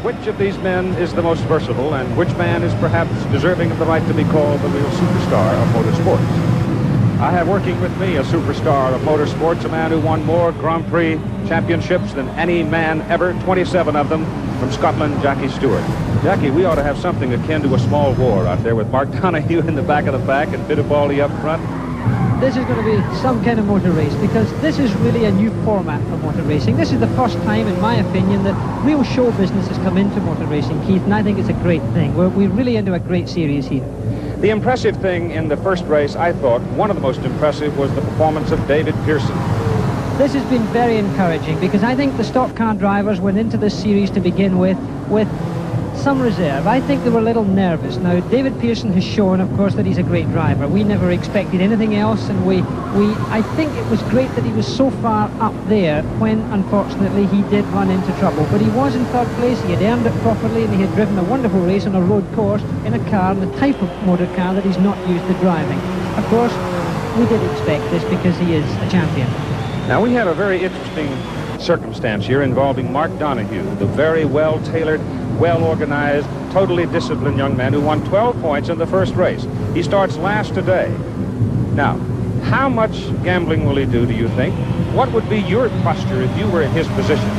which of these men is the most versatile and which man is perhaps deserving of the right to be called the real superstar of motorsports. I have working with me a superstar of motorsports, a man who won more Grand Prix championships than any man ever, 27 of them, from Scotland, Jackie Stewart. Jackie, we ought to have something akin to a small war out there with Mark Donohue in the back of the pack and Fittipaldi up front. This is going to be some kind of motor race, because this is really a new format for motor racing. This is the first time, in my opinion, that real show business has come into motor racing, Keith, and I think it's a great thing. We're really into a great series here. The impressive thing in the first race, I thought, one of the most impressive was the performance of David Pearson. This has been very encouraging, because I think the stock car drivers went into this series to begin with some reserve. I think they were a little nervous. Now, David Pearson has shown, of course, that he's a great driver. We never expected anything else, and I think it was great that he was so far up there when, unfortunately, he did run into trouble. But he was in third place, he had earned it properly, and he had driven a wonderful race on a road course in a car, the type of motor car that he's not used to driving. Of course, we did expect this because he is a champion. Now, we have a very interesting circumstance here involving Mark Donohue, the very well-tailored, well-organized, totally disciplined young man who won 12 points in the first race. He starts last today. Now, how much gambling will he do, do you think? What would be your posture if you were in his position?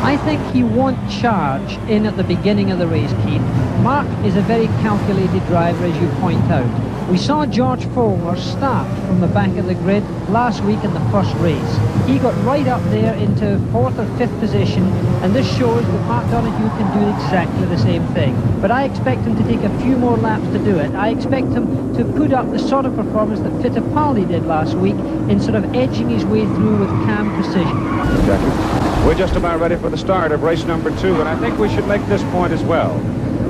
I think he won't charge in at the beginning of the race, Keith. Mark is a very calculated driver, as you point out. We saw George Fulmer start from the back of the grid last week in the first race. He got right up there into 4th or 5th position, and this shows that Mark Donohue can do exactly the same thing. But I expect him to take a few more laps to do it. I expect him to put up the sort of performance that Fittipaldi did last week in sort of edging his way through with calm precision. Jackie, we're just about ready for the start of race number 2, and I think we should make this point as well,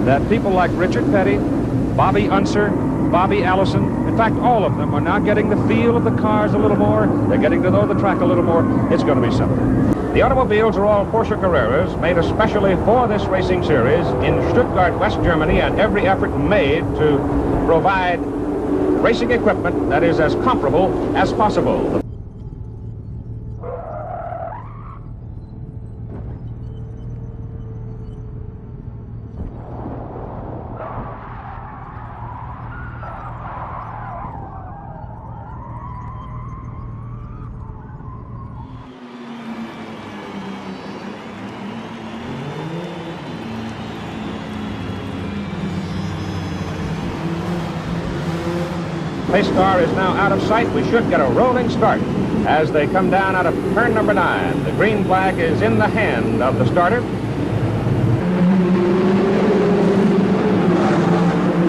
that people like Richard Petty, Bobby Unser, Bobby Allison, in fact, all of them are now getting the feel of the cars a little more. They're getting to know the track a little more. It's going to be something. The automobiles are all Porsche Carreras, made especially for this racing series in Stuttgart, West Germany, and every effort made to provide racing equipment that is as comparable as possible. Pace car is now out of sight. We should get a rolling start as they come down out of turn number 9. The green flag is in the hand of the starter.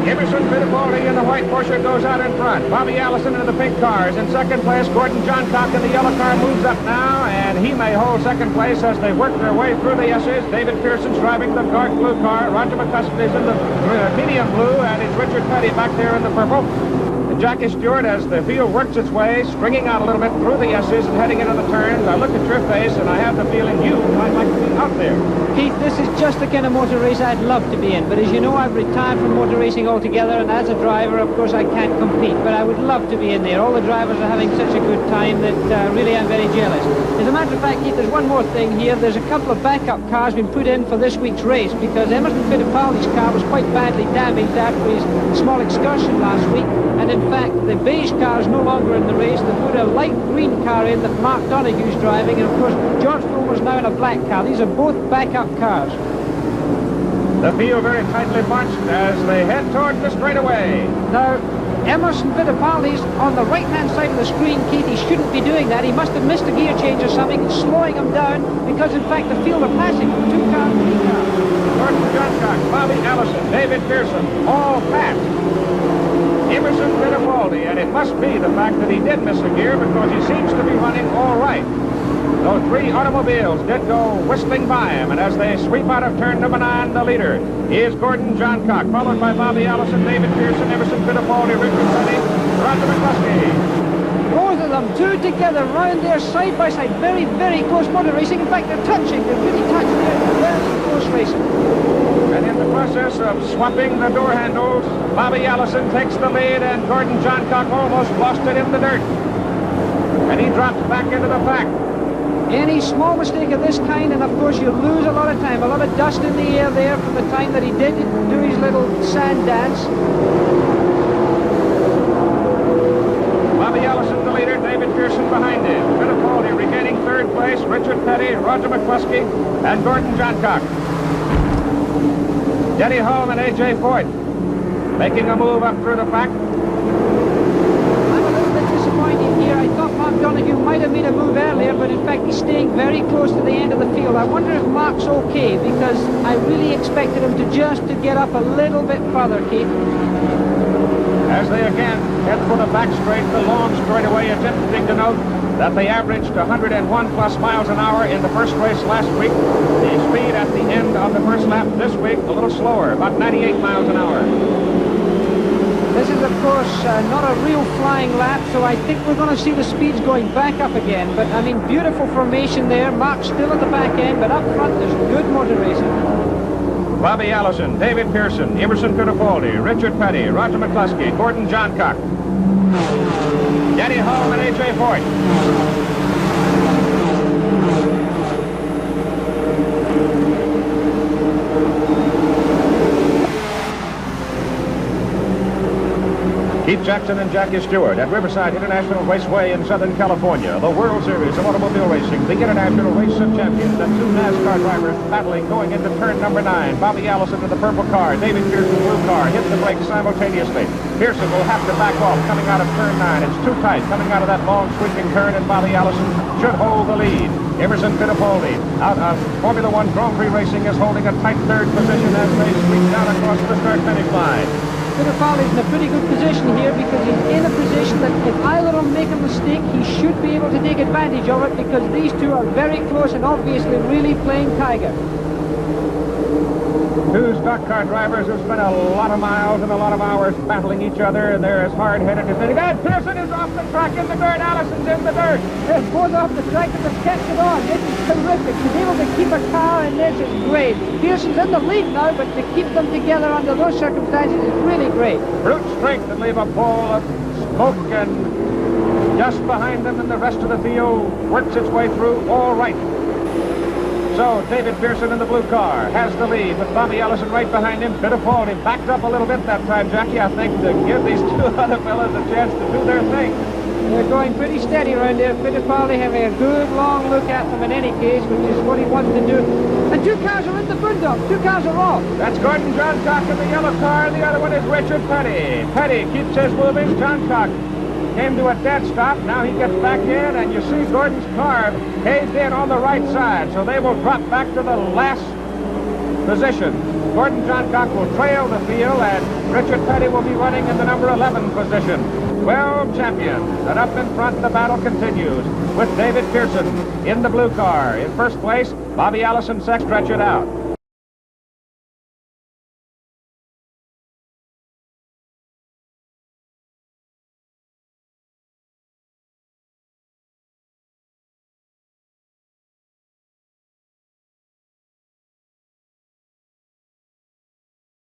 Emerson Fittipaldi in the white Porsche goes out in front. Bobby Allison in the pink car is in second place. Gordon Johncock in the yellow car moves up now, and he may hold second place as they work their way through the S's. David Pearson's driving the dark blue car. Roger McCusker is in the medium blue, and it's Richard Petty back there in the purple. Jackie Stewart, as the field works its way, stringing out a little bit through the S's and heading into the turns. I look at your face, and I have the feeling you might like to be out there. Keith, this is just the kind of motor race I'd love to be in, but as you know, I've retired from motor racing altogether, and as a driver, of course, I can't compete, but I would love to be in there. All the drivers are having such a good time that really I'm very jealous. As a matter of fact, Keith, there's one more thing here. There's a couple of backup cars been put in for this week's race because Emerson Fittipaldi's car was quite badly damaged after his small excursion last week, and in fact, the beige car is no longer in the race. They put a light green car in that Mark Donohue's driving, and of course, George Fulmer's now in a black car. These are both backup cars. The field very tightly bunched as they head toward the straightaway. Now, Emerson Fittipaldi's on the right-hand side of the screen, Keith. He shouldn't be doing that. He must have missed a gear change or something. It's slowing him down because, in fact, the field are passing. 2 cars, 3 cars. Gordon Johncock, Bobby Allison, David Pearson, all passed Emerson Fittipaldi, and it must be the fact that he did miss a gear because he seems to be running all right. Those 3 automobiles did go whistling by him, and as they sweep out of turn number 9, the leader is Gordon Johncock, followed by Bobby Allison, David Pearson, Emerson Fittipaldi, Richard Petty, Roger McCluskey. Both of them, 2 together, round there, side by side. Very, very close motor racing. In fact, they're touching. They're really touching there. Very close racing. And in the process of swapping the door handles, Bobby Allison takes the lead, and Gordon Johncock almost lost it in the dirt. And he drops back into the pack. Any small mistake of this kind, and of course you lose a lot of time, a lot of dust in the air there from the time that he did do his little sand dance. Bobby Allison, the leader, David Pearson behind him. Fittipaldi regaining third place, Richard Petty, Roger McCluskey, and Gordon Johncock. Denny Hulme and A.J. Foyt making a move up through the pack. I'm a little bit disappointed here. I thought Mark Donoghue might have made a move earlier, but in fact he's staying very close to the end of the field. I wonder if Mark's okay, because I really expected him to just to get up a little bit further, Keith. As they again head for the back straight, the long straightaway, it's interesting to note that they averaged 101 plus miles an hour in the first race last week. The speed at the end of the first lap this week, a little slower, about 98 miles an hour. This is, of course, not a real flying lap, so I think we're going to see the speeds going back up again. But, I mean, beautiful formation there. Mark's still at the back end, but up front there's good motor racing. Bobby Allison, David Pearson, Emerson Fittipaldi, Richard Petty, Roger McCluskey, Gordon Johncock, Denny Hulme, and A.J. Foyt. Keith Jackson and Jackie Stewart at Riverside International Raceway in Southern California. The World Series of Automobile Racing, the International Race of Champions, and two NASCAR drivers battling going into turn number 9. Bobby Allison in the purple car, David Pearson blue car, hit the brakes simultaneously. Pearson will have to back off coming out of turn 9. It's too tight coming out of that long sweeping turn, and Bobby Allison should hold the lead. Emerson Fittipaldi out of Formula One Grand Prix Racing is holding a tight third position as they sweep down across the start-finish line. Fittipaldi's in a pretty good position here, because he's in a position that if either of them make a mistake, he should be able to take advantage of it, because these two are very close and obviously really playing Tiger. Two stock car drivers who spent a lot of miles and a lot of hours battling each other, and they're as hard-headed as any guy. Pearson is off the track in the dirt. Allison's in the dirt. They're both off the track, but they've kept it on. This is terrific. He's able to keep a car, and this is great. Pearson's in the lead now, but to keep them together under those circumstances is really great. Brute strength and leave a ball of smoke and dust behind them, and the rest of the field works its way through all right. So David Pearson in the blue car has the lead with Bobby Allison right behind him. Fittipaldi backed up a little bit that time, Jackie, I think, to give these two other fellas a chance to do their thing. They're going pretty steady around there. Fittipaldi having a good long look at them in any case, which is what he wants to do. And two cars are in the bulldog. Two cars are off. That's Gordon Johncock in the yellow car. The other one is Richard Petty. Petty keeps his moving. Johncock came to a dead stop. Now he gets back in, and you see Gordon's car caved in on the right side, so they will drop back to the last position. Gordon Johncock will trail the field, and Richard Petty will be running in the number 11 position. 12 champions, and up in front the battle continues with David Pearson in the blue car. In first place, Bobby Allison second. Stretch it out.